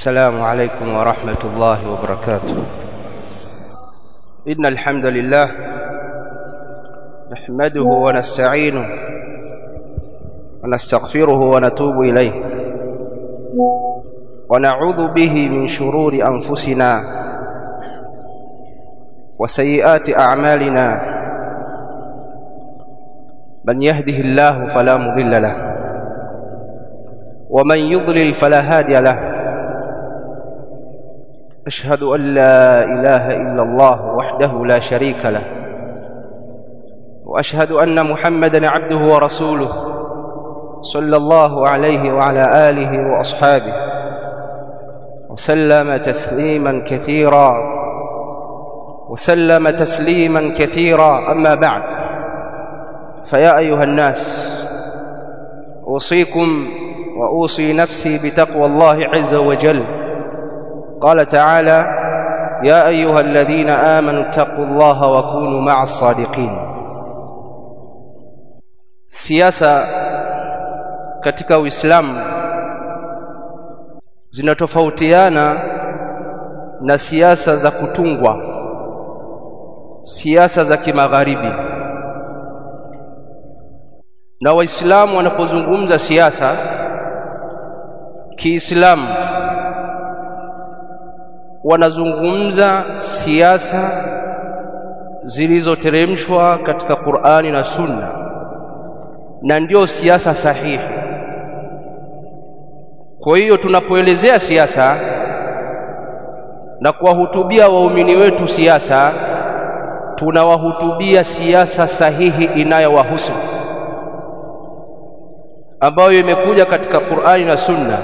السلام عليكم ورحمة الله وبركاته. إن الحمد لله نحمده ونستعينه ونستغفره ونتوب إليه ونعوذ به من شرور أنفسنا وسيئات أعمالنا. من يهده الله فلا مضل له ومن يضلل فلا هادي له. أشهد أن لا إله إلا الله وحده لا شريك له، وأشهد أن محمدًا عبده ورسوله صلى الله عليه وعلى آله وأصحابه وسلم تسليمًا كثيرًا أما بعد، فيا أيها الناس، أوصيكم وأوصي نفسي بتقوى الله عز وجل. قال تعالى: يا أيها الذين آمنوا اتقوا الله وكونوا مع الصادقين. Siasa katika Uislamu zinatofautiana na siasa za kutungwa, siasa za kimagharibi. Na Waislamu wanapozungumza siasa Kiislamu, wanazungumza siasa zilizoteremshwa katika Qur'ani na Sunna, na ndio siasa sahihi. Kwa hiyo tunapoelezea siasa na kuwahutubia waumini wetu siasa, tunawahutubia siasa sahihi inayowahusu, ambayo imekuja katika Qur'ani na Sunna.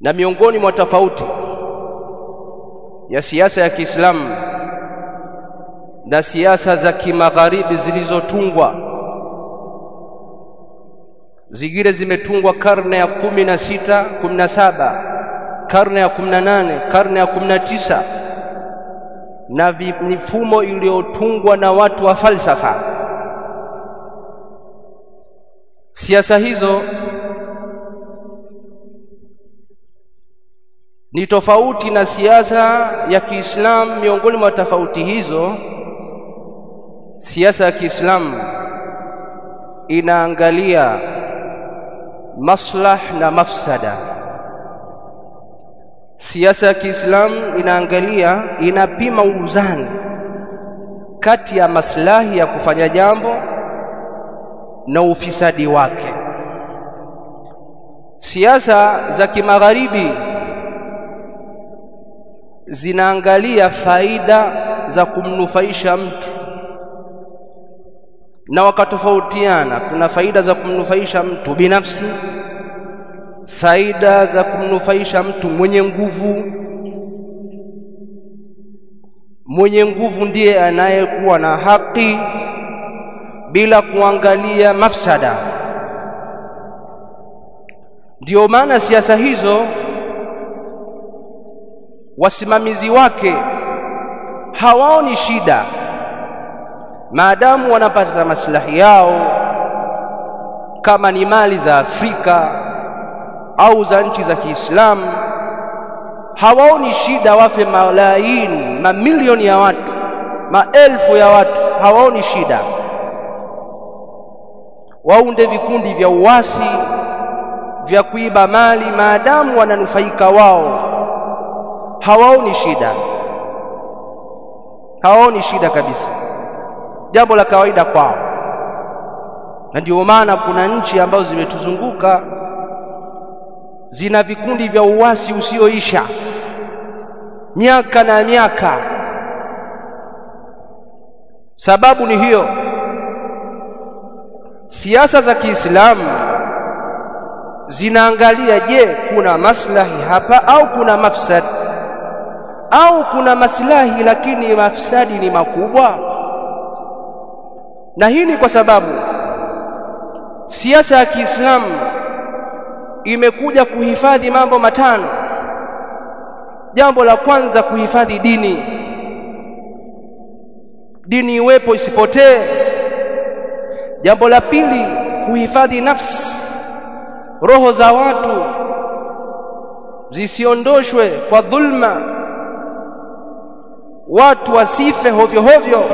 Na miongoni mwa tofauti ya siasa ya Kiislamu na siasa za kimagharibi zilizotungwa, zingine zimetungwa karne ya 16, 17, karne ya 18, karne ya 19, na mifumo iliyotungwa na watu wa falsafa. Siasa hizo ni tofauti na siasa ya Kiislamu. Miongoni mwa tofauti hizo, siasa ya Kiislamu inaangalia maslah na mafsada. Siasa ya Kiislamu inapima uzani kati ya maslahi ya kufanya jambo na ufisadi wake. Siasa za kimagharibi zinaangalia faida za kumnufaisha mtu, na wakatofautiana. Kuna faida za kumnufaisha mtu binafsi, faida za kumnufaisha mtu mwenye nguvu. Mwenye nguvu ndiye anayekuwa na haki bila kuangalia mafsada. Ndio maana siasa hizo wasimamizi wake hawaoni shida maadamu wanapata maslahi yao, kama ni mali za Afrika au za nchi za Kiislamu. Hawaoni shida wafe malaini, mamilioni ya watu, maelfu ya watu. Hawaoni shida waunde vikundi vya uasi vya kuiba mali maadamu wananufaika wao. Hawaoni shida kabisa, jambo la kawaida kwao. Na ndio maana kuna nchi ambazo zimetuzunguka zina vikundi vya uasi usioisha miaka na miaka. Sababu ni hiyo. Siasa za Kiislamu zinaangalia, je, kuna maslahi hapa au kuna mafsad, au kuna maslahi lakini mafsadi ni makubwa. Na hii ni kwa sababu siasa ya Kiislamu imekuja kuhifadhi mambo matano. Jambo la kwanza, kuhifadhi dini iwepo isipotee. Jambo la pili, kuhifadhi nafsi, roho za watu zisiondoshwe kwa dhulma, watu wasife hovyo hovyo.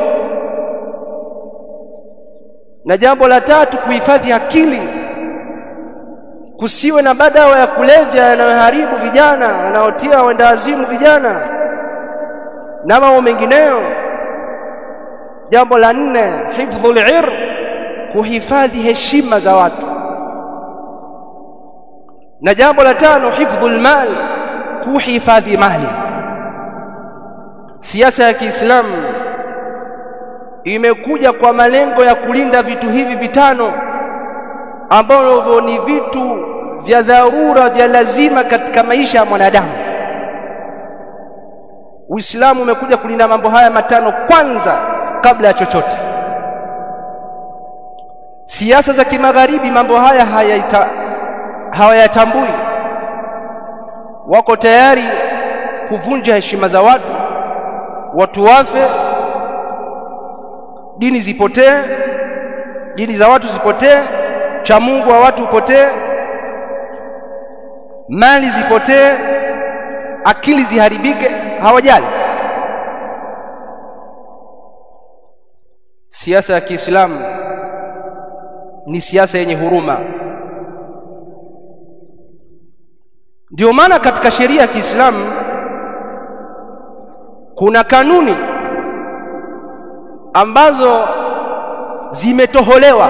Na jambo la tatu, kuhifadhi akili, kusiwe na madawa ya kulevya yanayoharibu vijana, yanayotia wendawazimu vijana na mambo mengineyo. Jambo la nne, hifdhul ir, kuhifadhi heshima za watu. Na jambo la tano, hifdhul mal, kuhifadhi mali. Siasa ya Kiislamu imekuja kwa malengo ya kulinda vitu hivi vitano ambavyo ni vitu vya dharura, vya lazima katika maisha ya mwanadamu. Uislamu umekuja kulinda mambo haya matano kwanza kabla ya chochote. Siasa za kimagharibi mambo haya hawayatambui. Wako tayari kuvunja heshima za watu, watu wafe, dini zipotee, dini za watu zipotee, cha Mungu wa watu upotee, mali zipotee, akili ziharibike, hawajali. Siasa ya Kiislamu ni siasa yenye huruma. Ndio maana katika sheria ya Kiislamu kuna kanuni ambazo zimetoholewa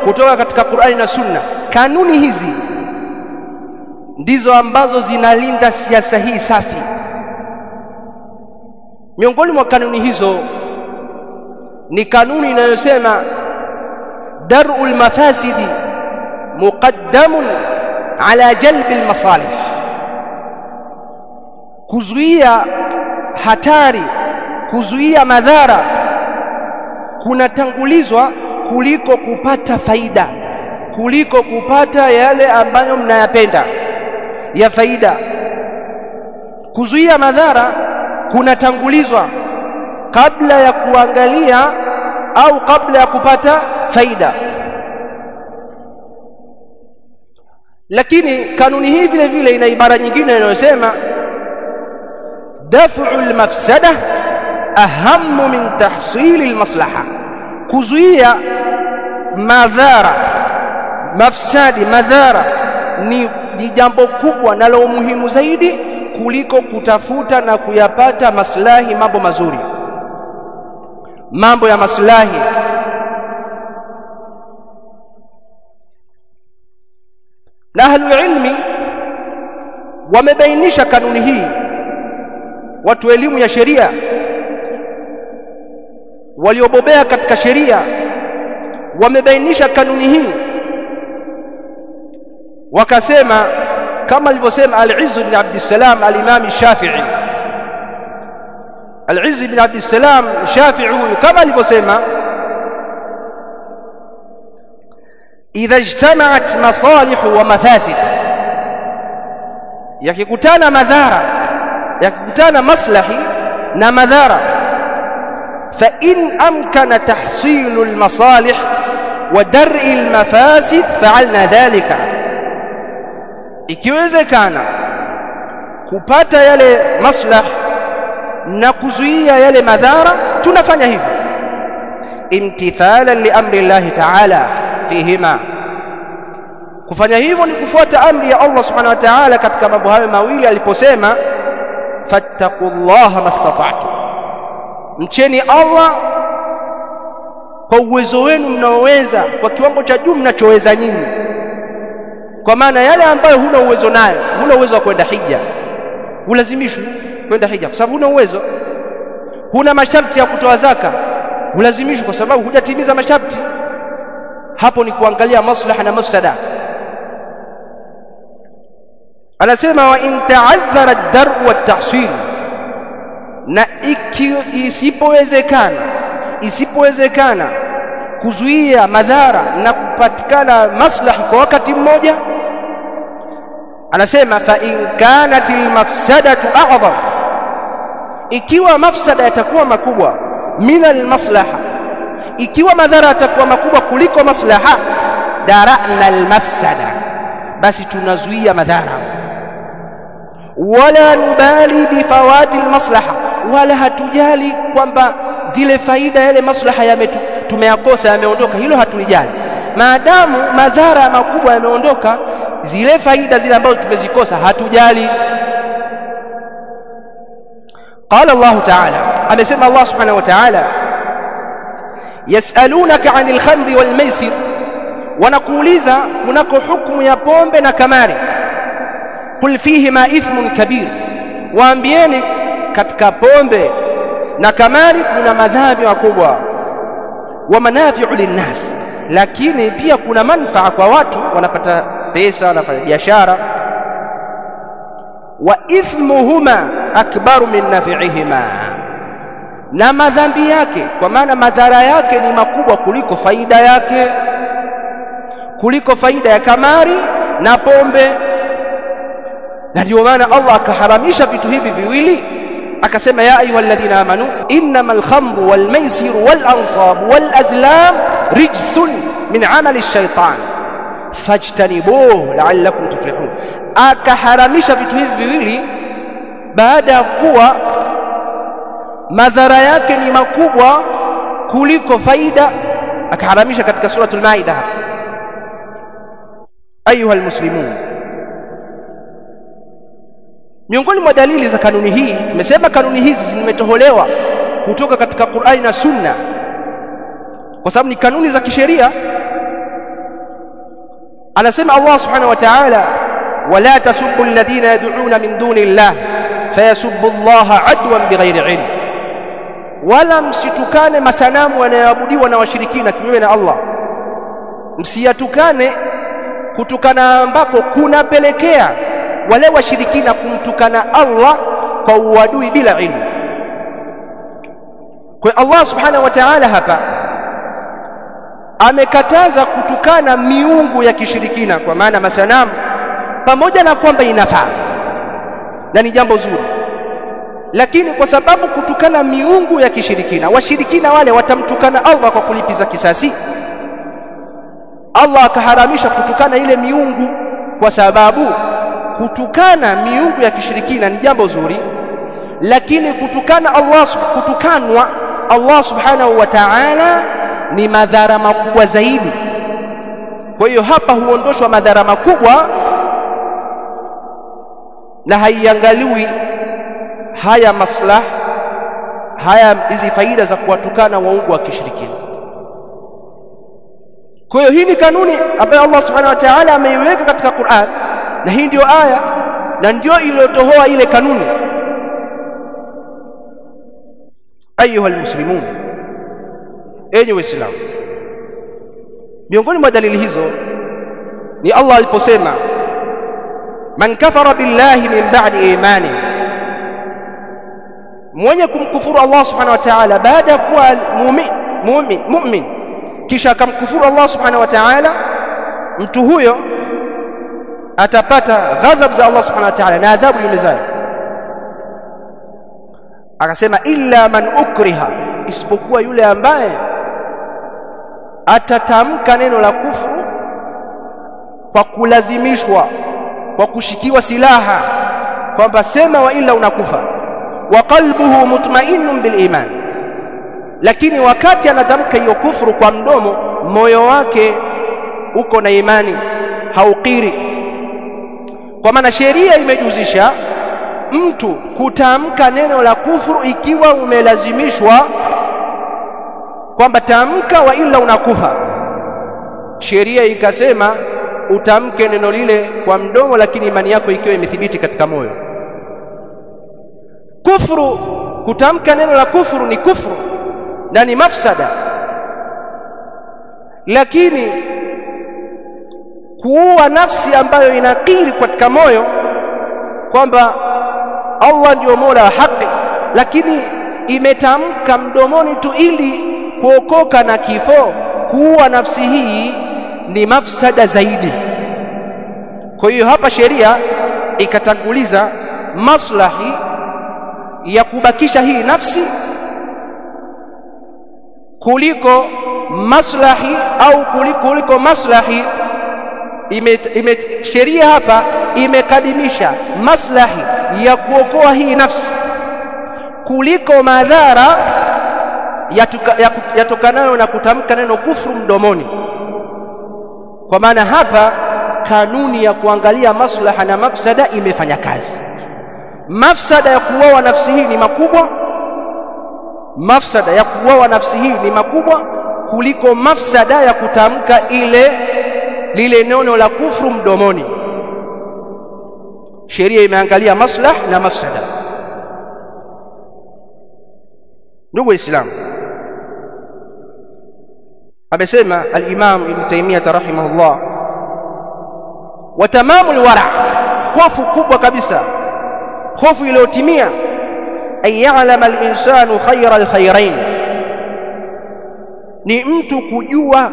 kutoka katika Qur'ani na Sunna. Kanuni hizi ndizo ambazo zinalinda siasa hii safi. Miongoni mwa kanuni hizo ni kanuni inayosema dar'ul mafasidi muqaddamun ala jalbil masalih, kuzuia hatari, kuzuia madhara kunatangulizwa kuliko kupata faida, kuliko kupata yale ambayo mnayapenda ya faida. Kuzuia madhara kunatangulizwa kabla ya kuangalia au kabla ya kupata faida. Lakini kanuni hii vile vile ina ibara nyingine inayosema daf'ul mafsada ahammu min tahsilil maslaha, kuzuia madhara, mafsadi, madhara ni jambo kubwa na la umuhimu zaidi kuliko kutafuta na kuyapata maslahi, mambo mazuri, mambo ya maslahi. Na ahlul ilmi wamebainisha kanuni hii, watu elimu ya sheria waliobobea katika sheria wamebainisha kanuni hii, wakasema kama alivyosema Al-Izz ibn Abdissalam al-Imam Shafi'i. Al-Izz ibn Abdissalam Shafi'i huyu kama alivyosema, idha ijtama'at masalih wa mafasid, yakikutana madhara, yakikutana maslahi na madhara, fa in amkana tahsilu al-masalih wa dar'i al-mafasid fa'alna dhalika, ikiwezekana kupata yale maslah na kuzuia yale madhara, tunafanya hivyo imtithalan li amri Allah ta'ala fihima. Kufanya hivyo ni kufuata amri ya Allah subhanahu wa ta'ala katika mambo hayo mawili aliposema fattaqullaha mastata'tum, mcheni Allah kwa uwezo wenu mnaoweza, kwa kiwango cha juu mnachoweza nyinyi. Kwa maana yale ambayo huna uwezo nayo, huna uwezo wa kwenda hija, ulazimishwe kwenda hija kwa sababu huna uwezo. Huna masharti ya kutoa zaka, ulazimishwe kwa sababu hujatimiza masharti. Hapo ni kuangalia maslaha na mafsada. Anasema wa in ta'azzara ad-dar'u wat-tahsil, na isipowezekana kuzuia madhara na kupatikana maslahi kwa wakati mmoja, anasema fa in kanatil mafsadatu a'zam, ikiwa mafsada yatakuwa makubwa min al-maslaha, ikiwa madhara yatakuwa makubwa kuliko maslaha, dara'na al-mafsada, basi tunazuia madhara. wala nubali bifawati almaslaha, wala hatujali kwamba zile faida yale maslaha tumeyakosa yameondoka, hilo hatulijali. Maadamu madhara makubwa yameondoka, zile faida zile ambazo tumezikosa hatujali. قال الله تعالى amesema Allah subhanahu wa ta'ala yasalunaka 'anil khamri wal maisir, wanakuuliza kunako hukumu ya pombe na kamari. Qul fihima ithmun kabir, waambieni katika pombe na kamari kuna madhambi makubwa. Wa manafi'u linnas, lakini pia kuna manufaa kwa watu, wanapata pesa, wanafanya biashara. Wa ithmuhuma akbaru min nafi'ihima, na madhambi yake, kwa maana madhara yake ni makubwa kuliko faida yake, kuliko faida ya kamari na pombe. Na ndio maana Allah akaharamisha vitu hivi viwili, akasema ya ayyuhalladhina amanu innamal khamru wal maisiru wal ansabu wal azlam rijsun min amali ash-shaytan fajtanibuhu la'allakum tuflihun. Akaharamisha vitu hivi viwili baada ya kuwa madhara yake ni makubwa kuliko faida, akaharamisha katika suratul Maida. Ayuha almuslimun, miongoni mwa dalili za kanuni hii, tumesema kanuni hizi zimetoholewa kutoka katika Qur'ani na Sunna kwa sababu ni kanuni za kisheria. Anasema Allah subhanahu wa ta'ala wala tasubbu alladhina yad'una min duni Allah fayasubbu Allah adwan bighairi ilm, wala msitukane masanamu yanayoabudiwa na washirikina kinyume na Allah. Msiyatukane kutukana ambako kunapelekea wale washirikina kumtukana Allah kwa uadui bila ilmu. Kwa Allah subhanahu wa ta'ala hapa amekataza kutukana miungu ya kishirikina, kwa maana masanamu, pamoja na kwamba inafaa na ni jambo zuri, lakini kwa sababu kutukana miungu ya kishirikina, washirikina wale watamtukana Allah kwa kulipiza kisasi, Allah akaharamisha kutukana ile miungu, kwa sababu kutukana miungu ya kishirikina ni jambo zuri, lakini kutukanwa Allah subhanahu wa ta'ala ni madhara makubwa zaidi. Kwa hiyo hapa huondoshwa madhara makubwa na haiangaliwi haya maslaha, hizi faida za kuwatukana waungu wa kishirikina. Kwa hiyo hii ni kanuni ambayo Allah subhanahu wa ta'ala ameiweka katika Qur'an, na hii ndio aya na ndio iliyotohoa ile kanuni. Ayuha almuslimun, enyi Waislamu, miongoni mwa dalili hizo ni Allah aliposema man kafara billahi min ba'di imani, mwenye kumkufuru Allah subhanahu wa ta'ala baada ya kuwa mu'min kisha akamkufuru Allah subhanahu wa ta'ala, mtu huyo atapata ghadhab za Allah subhanahu wa ta'ala na adhabu yulizayo. Akasema illa man ukriha, isipokuwa yule ambaye atatamka neno la kufuru kwa kulazimishwa, kwa kushikiwa silaha kwamba sema wa illa unakufa, wa qalbuhu mutma'innun bil iman, lakini wakati anatamka hiyo kufuru kwa mdomo, moyo wake uko na imani, haukiri. Kwa maana sheria imejuzisha mtu kutamka neno la kufuru ikiwa umelazimishwa kwamba tamka wa illa unakufa. Sheria ikasema utamke neno lile kwa mdomo, lakini imani yako ikiwa imethibiti katika moyo. Kufuru, kutamka neno la kufuru ni kufuru na ni mafsada, lakini kuua nafsi ambayo inakiri katika moyo kwamba Allah ndio Mola wa haki, lakini imetamka mdomoni tu ili kuokoka na kifo, kuua nafsi hii ni mafsada zaidi. Kwa hiyo hapa sheria ikatanguliza maslahi ya kubakisha hii nafsi kuliko maslahi kuliko maslahi. Sheria hapa imekadimisha maslahi ya kuokoa hii nafsi kuliko madhara yatokanayo na kutamka neno kufru mdomoni. Kwa maana hapa kanuni ya kuangalia maslaha na mafsada imefanya kazi. Mafsada ya kuuawa nafsi hii ni makubwa, mafsada ya kuuawa nafsi hii ni makubwa kuliko mafsada ya kutamka lile neno la kufru mdomoni. Sheria imeangalia maslaha na mafsada. Ndugu Waislamu, amesema al-Imam Ibn Taymiyyah rahimahullah, wa tamamul wara', hofu kubwa kabisa, hofu iliyotimia, ay ya'lama al-insanu khayra al-khayrain, ni mtu kujua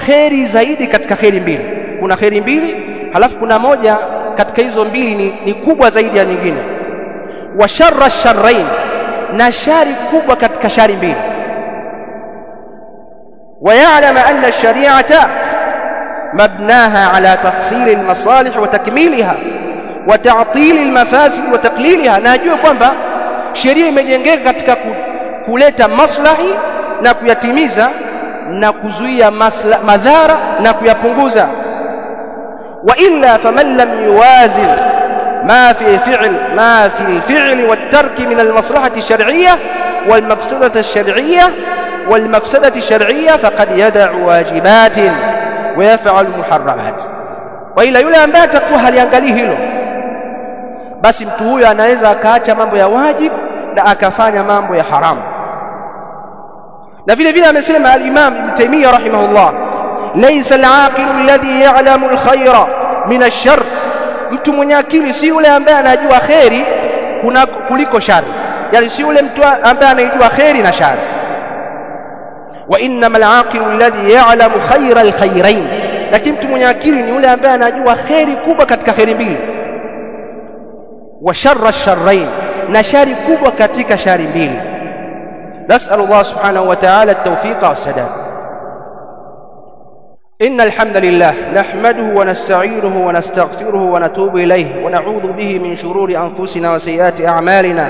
khairi zaidi katika khairi mbili. Kuna khairi mbili, halafu kuna moja katika hizo mbili ni kubwa zaidi ya nyingine. Wa sharra ash-sharrain, na shari kubwa katika shari mbili. Wa ya'lama anna ash-shari'ata mabnaha ala tahsil al-masalih wa takmiliha wa ta'til al-mafasid wa taqliliha, na ajue kwamba sheria imejengeka katika kuleta maslahi na kuyatimiza na kuzuia madhara na kuyapunguza. Wa illa faman lam yuwazin ما في الفعل والترك من المصلحة الشرعية والمفسدة الشرعية فقد يدع واجبات ويفعل محرمات. وإلا yule ambaye atakuwa haliangalii hilo, basi mtu huyo anaweza akaacha mambo ya wajib na akafanya mambo ya haramu. Na vile vile amesema al-Imam Ibn Taymiyyah rahimahullah, laysa al-aqilu alladhi ya'lamu al-khayra min ash-sharr, mtu mwenye akili si yule ambaye anajua khairi kuliko shari, yani si yule mtu ambaye anajua khairi na shari. Wa innamal aqilu alladhi ya'lamu khayra al-khayrain, lakini mtu mwenye akili ni yule ambaye anajua khairi kubwa katika khairi mbili, wa sharra ash-sharrain, na shari kubwa katika shari mbili. نسأل الله سبحانه وتعالى التوفيق والسداد. إن الحمد لله نحمده ونستعينه ونستغفره ونتوب إليه ونعوذ به من شرور أنفسنا وسيئات أعمالنا،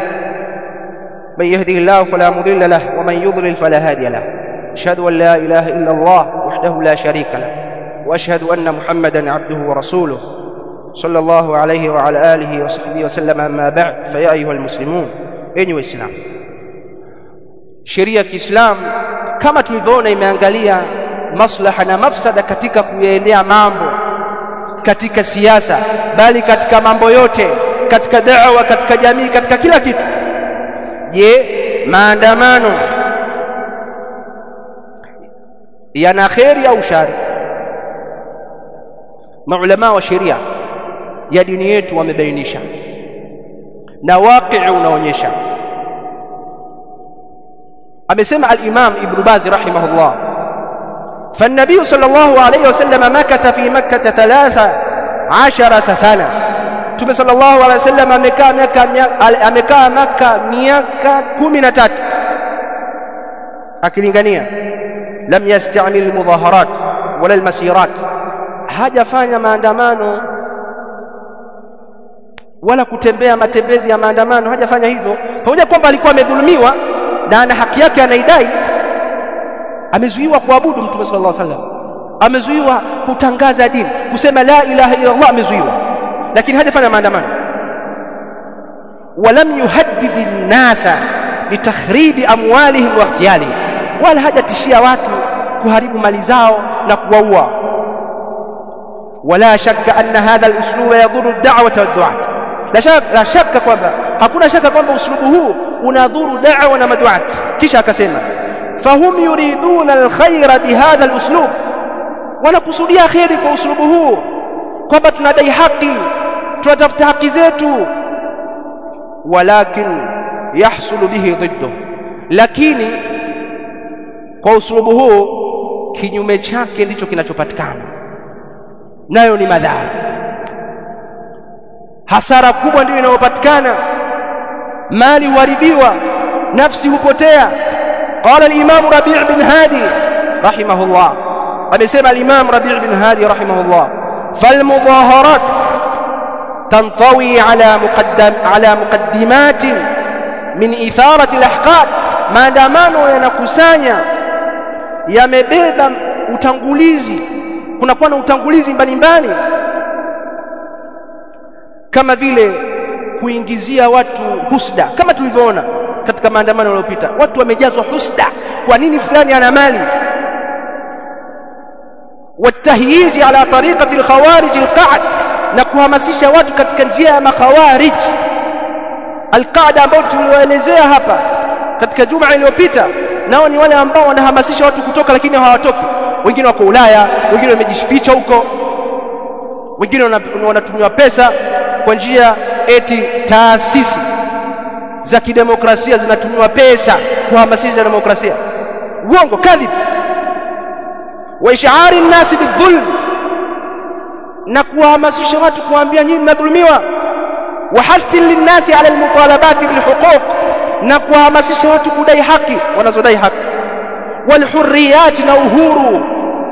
من يهده الله فلا مضل له ومن يضلل فلا هادي له. أشهد أن لا إله إلا الله وحده لا شريك له، وأشهد أن محمدا عبده ورسوله صلى الله عليه وعلى آله وصحبه وسلم. أما بعد، فيا أيها المسلمون، أيها الإسلام، sheria ya Kiislamu kama tulivyoona imeangalia maslaha na mafsada katika kuyaendea mambo, katika siasa, bali katika mambo yote, katika da'wa, katika jamii, katika kila kitu. Je, maandamano yana khairi au shari? Maulama wa sheria ya dini yetu wamebainisha na waqi' unaonyesha. amesema al-Imam Ibn Baz rahimahullah, فالنبي صلى الله عليه وسلم مكث في مكة 13 سنة. Mtume صلى الله عليه وسلم amekaa Makka miaka 13 akilingania. Lam yasta'mil al-mudhaharat wala al-masirat, hajafanya maandamano wala kutembea matembezi ya maandamano, hajafanya hivyo. Pamoja kwamba alikuwa amedhulumiwa na ana haki yake anaidai, amezuiwa kuabudu Mtume sallallahu alaihi wasallam, amezuiwa kutangaza dini, kusema la ilaha illa Allah, amezuiwa, lakini hajafanya maandamano. Walam yuhaddid an-nasa bitakhribi amwalihim wa ikhtiyalihim, wala hajatishia watu kuharibu mali zao na kuwaua. Wala shakka anna hadha al-uslub yadhuru ad-da'wata wad-du'at, la shakka kwamba, hakuna shaka kwamba uslubu huu unadhuru da'wa na maduat. Kisha akasema fahum yuriduna al-khayra bihadha al-uslub, wanakusudia khairi kwa uslubu huu, kwamba tunadai haki, tunatafuta haki zetu. Walakin yahsulu bihi dhiddu, lakini kwa uslubu huu kinyume chake ndicho kinachopatikana, nayo ni madhara, hasara kubwa ndio inayopatikana, mali huharibiwa, nafsi hupotea. قال الإمام ربيع بن هادي رحمه الله، amesema الإمام ربيع بن هادي رحمه الله، فالمظاهرات tantawi ala muqaddimatin min itharati al-ahqad, maandamano yanakusanya, yamebeba utangulizi, kunakuwa na utangulizi mbalimbali, kama vile kuingizia watu husda, kama tulivyoona katika maandamano yaliyopita. Watu wamejazwa husda, kwa nini fulani ana mali, watahyiji ala tariqati al-khawarij al-qa'd, na kuhamasisha watu katika njia ya makhawarij al-qa'da ambao tuliwaelezea hapa katika juma iliyopita. Nao ni wale ambao wanahamasisha watu kutoka lakini hawatoki. Wengine wako Ulaya, wengine wamejificha huko, wengine wanatumiwa pesa kwa njia eti taasisi za kidemokrasia zinatumiwa pesa kuhamasisha demokrasia. Uongo, kadhib. Wa ish'ari an-nas bidhulm, na kuhamasisha watu kuambia nyinyi mnadhulumiwa. Wa hasil lin-nas ala al-mutalabati bil-huquq, na kuhamasisha watu kudai haki wanazodai haki. Wal hurriyat, na uhuru,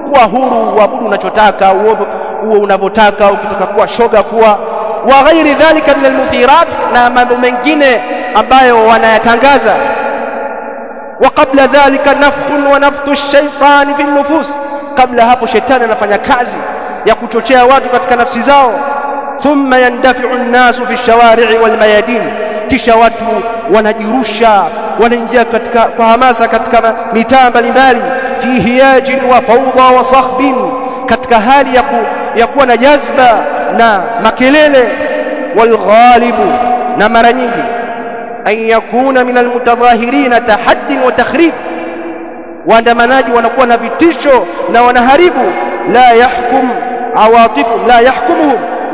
kuwa huru, uabudu unachotaka, uwe unavyotaka, ukitaka kuwa shoga kuwa, wa ghairi dhalika min al-muthirat, na mambo mengine ambayo wanayatangaza. Wa qabla dhalika nafkhun wa nafthu ash-shaytan fi an-nufus, kabla hapo shetani anafanya kazi ya kuchochea watu katika nafsi zao. Thumma yandafi'u an-nasu fi ash-shawari' wal mayadin, kisha watu wanajirusha, wanaingia katika kwa hamasa katika mitaa mbalimbali. Fi hiyajin wa fawda wa sakhbin, katika hali ya kuwa na jazba na makelele. Wal ghalibu, na mara nyingi an yakuna min almutadhahirina tahaddin wa takhrib, waandamanaji wanakuwa na vitisho na wanaharibu. La yahkumuhum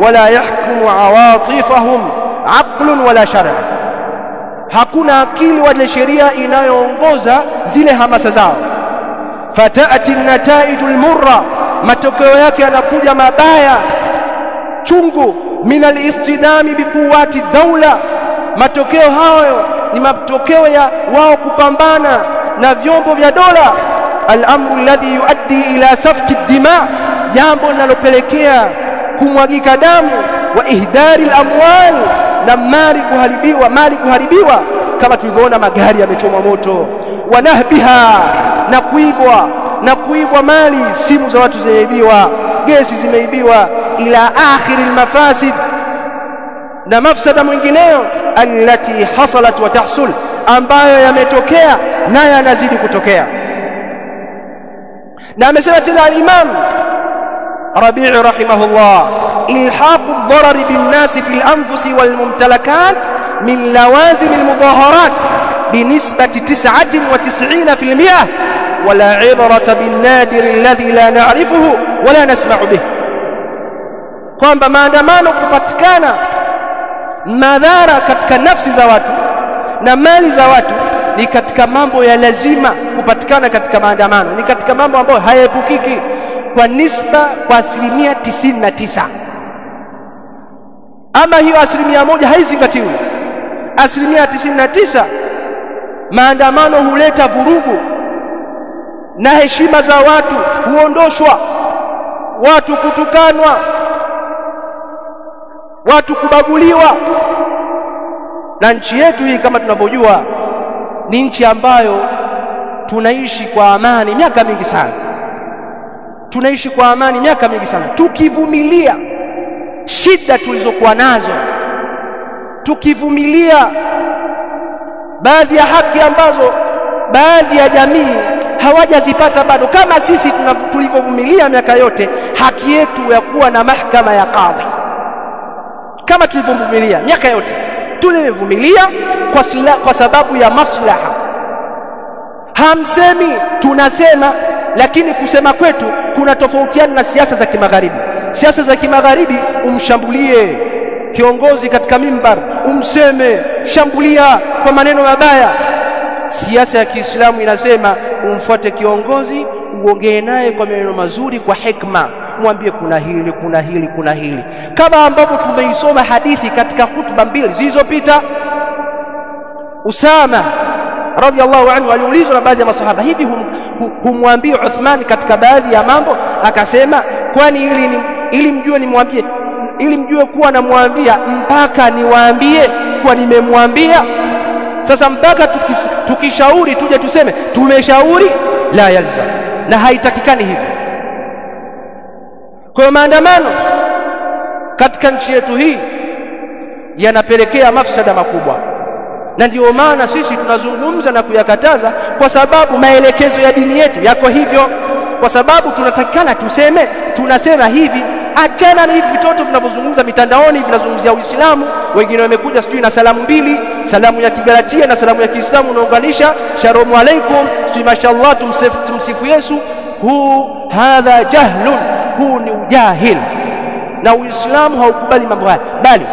wala yahkumu awatifahum aqlun wala shar'a, hakuna akili wala sheria inayoongoza zile hamasa zao. Fatati an-nata'iju al-murra, matokeo yake yanakuja mabaya chungu. Min al-istidami biquwati ad-dawla, matokeo hayo ni matokeo ya wao kupambana na vyombo vya dola. Al-amru alladhi yuaddi ila safki ad-dima, jambo linalopelekea kumwagika damu. Wa ihdari al-amwal, na mali kuharibiwa, kama tulivyoona magari yamechomwa moto. Wa nahbiha, na kuibwa mali, simu za watu zimeibiwa, gesi zimeibiwa. Ila akhir al-mafasid, na mafsada mwingineyo. Allati hasalat wa tahsul, ambayo yametokea na yanazidi kutokea. Na amesema tena al-Imam Rabi'i rahimahullah, ilhaqu ad-darari bin-nasi fi al-anfusi wal-mumtalakat min lawazim al-mudaharat binisbati 99%, wala ibrata bin-nadir alladhi la na'rifuhu wala nasma'u bih, kwamba maandamano kupatikana madhara katika nafsi za watu na mali za watu ni katika mambo ya lazima kupatikana katika maandamano, ni katika mambo ambayo hayaepukiki kwa nisba kwa 99%. Ama hiyo 1% haizingatiwi. 99% maandamano huleta vurugu na heshima za watu huondoshwa, watu kutukanwa, watu kubaguliwa. Na nchi yetu hii kama tunavyojua ni nchi ambayo tunaishi kwa amani miaka mingi sana, tukivumilia shida tulizokuwa nazo, tukivumilia baadhi ya haki ambazo baadhi ya jamii hawajazipata bado, kama sisi tulivyovumilia miaka yote haki yetu ya kuwa na mahakama ya kadhi. Kama tulivyovumilia miaka yote, tulivumilia kwa sababu ya maslaha. Hamsemi, tunasema, lakini kusema kwetu kuna tofautiana na siasa za kimagharibi. Siasa za kimagharibi umshambulie kiongozi katika mimbar, umseme, shambulia kwa maneno mabaya. Siasa ya Kiislamu inasema umfuate kiongozi, uongee naye kwa maneno mazuri, kwa hikma, mwambie kuna hili, kama ambavyo tumeisoma hadithi katika hutuba mbili zilizopita. Usama radhiallahu anhu aliulizwa na baadhi ya masahaba, hivi humwambie Uthman katika baadhi ya mambo? Akasema, kwani ili mjue nimwambie ili mjue kuwa namwambia mpaka niwaambie kuwa nimemwambia. Sasa mpaka tukishauri tuje tuseme tumeshauri, la yalzam, na haitakikani hivyo. Kwa maandamano katika nchi yetu hii yanapelekea mafsada makubwa, na ndio maana sisi tunazungumza na kuyakataza, kwa sababu maelekezo ya dini yetu yako hivyo. Kwa sababu tunatakikana tunasema hivi, achana na hivi vitoto vinavyozungumza mitandaoni vinazungumzia Uislamu. Wengine wamekuja sijui na salamu mbili, salamu ya Kigalatia na salamu ya Kiislamu unaunganisha, shalamu alaikum, sijui mashallah, tumsifu Yesu. Hadha jahlun, huu ni ujahil, na Uislamu haukubali mambo haya, bali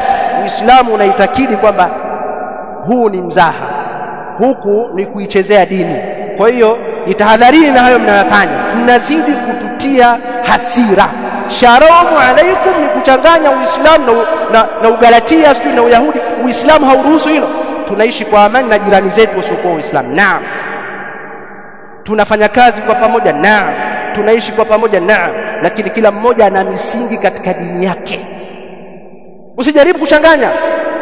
Uislamu unaitakidi kwamba huu ni mzaha, huku ni kuichezea dini. Kwa hiyo jitahadharini na hayo mnayofanya, mnazidi kututia hasira. Sharamu alaikum ni kuchanganya Uislamu na Ugalatia sio na Uyahudi. Uislamu hauruhusu hilo. Tunaishi kwa amani na jirani zetu wasiokuwa Waislamu, naam. Tunafanya kazi kwa pamoja, naam. Tunaishi kwa pamoja, naam, lakini kila mmoja ana misingi katika dini yake. Usijaribu kuchanganya,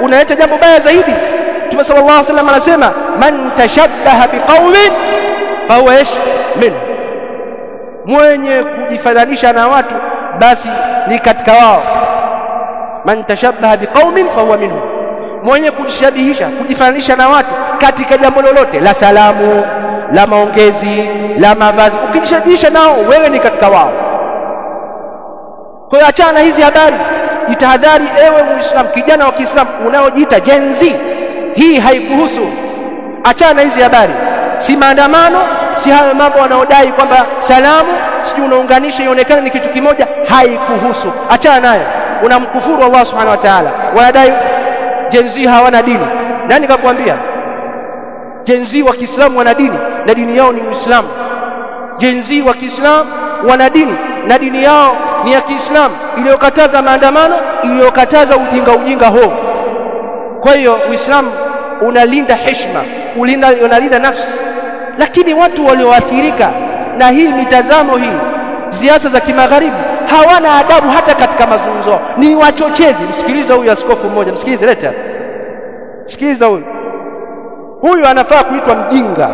unaleta jambo baya zaidi. Mtume sallallahu alaihi wasallam anasema man tashabbaha biqaumin fa huwa min, mwenye kujifananisha na watu basi ni katika wao. Man tashabbaha biqaumin fa huwa minhum, mwenye kujishabihisha, kujifananisha na watu katika jambo lolote, la salamu, la maongezi, la mavazi, ukijishabihisha nao wewe ni katika wao. Kwa hiyo achana hizi habari. Jitahadhari ewe Muislamu, kijana wa Kiislamu unaojiita Gen Z, hii haikuhusu. Achana hizi habari, si maandamano, si hayo mambo wanaodai kwamba salamu sijui unaunganisha ionekane ni kitu kimoja, haikuhusu. Achana nayo, unamkufuru Allah subhanahu wa ta'ala. Wanadai Gen Z hawana dini. Nani kakwambia? Gen Z wa Kiislamu wana dini na dini yao ni Uislamu. Gen Z wa Kiislamu wana dini na dini yao ni ya Kiislamu, iliyokataza maandamano, iliyokataza ujinga huo. Kwa hiyo Uislamu unalinda heshima, unalinda nafsi. Lakini watu walioathirika na hii mitazamo hii, siasa za kimagharibi, hawana adabu hata katika mazungumzo, ni wachochezi. Msikiliza huyu askofu mmoja, msikilize, leta. Sikiliza huyu anafaa kuitwa mjinga.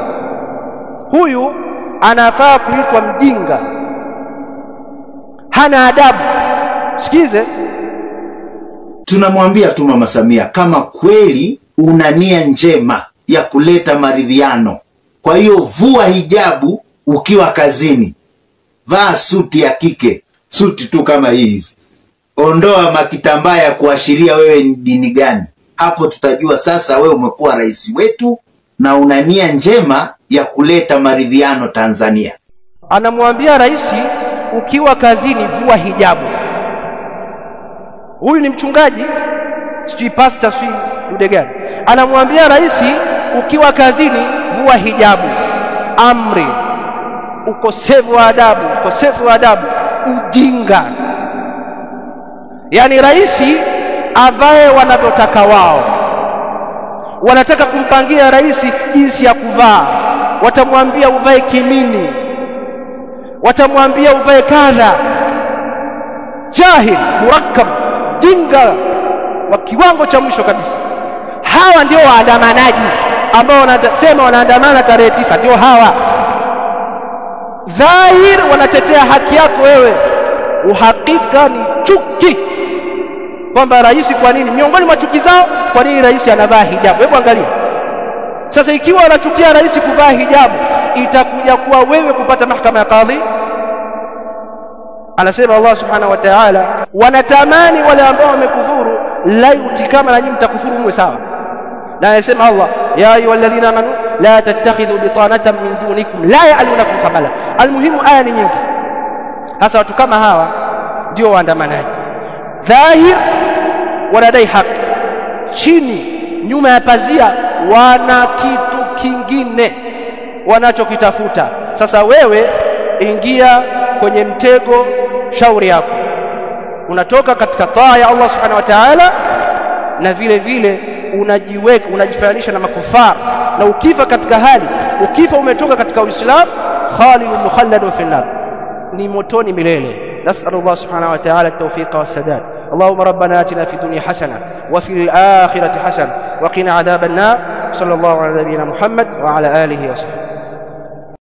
Huyu anafaa kuitwa mjinga, hana adabu. Sikize. Tunamwambia tu Mama Samia, kama kweli una nia njema ya kuleta maridhiano, kwa hiyo vua hijabu ukiwa kazini, vaa suti ya kike, suti tu kama hivi, ondoa makitambaa ya kuashiria wewe ni dini gani. Hapo tutajua sasa wewe umekuwa rais wetu na una nia njema ya kuleta maridhiano Tanzania. Anamwambia rais, ukiwa kazini vua hijabu. Huyu ni mchungaji, sijui pastor, sijui udegani. Anamwambia rais, ukiwa kazini vua hijabu. Amri, ukosefu wa adabu, ujinga. Yani rais avae wanavyotaka wao. Wanataka kumpangia rais jinsi ya kuvaa, watamwambia uvae kimini, watamwambia uvae kadha. Jahil murakkab, jinga wa kiwango cha mwisho kabisa. Hawa ndio waandamanaji ambao wanasema wanaandamana tarehe 9, ndio hawa. Dhahir wanatetea haki yako wewe, uhakika ni chuki kwamba rais, kwa nini miongoni mwa chuki zao, kwa nini rais anavaa hijabu? Hebu angalia sasa, ikiwa wanachukia rais kuvaa hijabu, itakuja kuwa wewe kupata mahakama ya kadhi. Anasema Allah subhanahu wa ta'ala, wanatamani wale ambao wamekufuru, laiti kama na nyinyi mtakufuru mwe sawa. Na anasema Allah, ya ayyuhalladhina amanu la tattakhidhu bitanatan min dunikum la ya'lunukum khabala. Almuhimu aya ni nyingi. Hasa watu kama hawa ndio waandamanaji. Dhahir wanadai haki, chini nyuma ya pazia wana kitu kingine wanachokitafuta. Sasa wewe ingia kwenye mtego, shauri yako. Unatoka katika taa ya Allah subhanahu wa ta'ala, na vile vile unajiweka, unajifananisha na makufar, na ukifa katika hali, ukifa umetoka katika Uislamu, khalidun mukhalladun fi an-nar, ni motoni milele. Nas'alullah subhanahu wa ta'ala at-tawfiq wa sadad. اللهم ربنا آتنا في الدنيا حسنة وفي الآخرة حسنة وقنا عذاب النار. صلى الله على نبينا محمد وعلى آله وصحبه.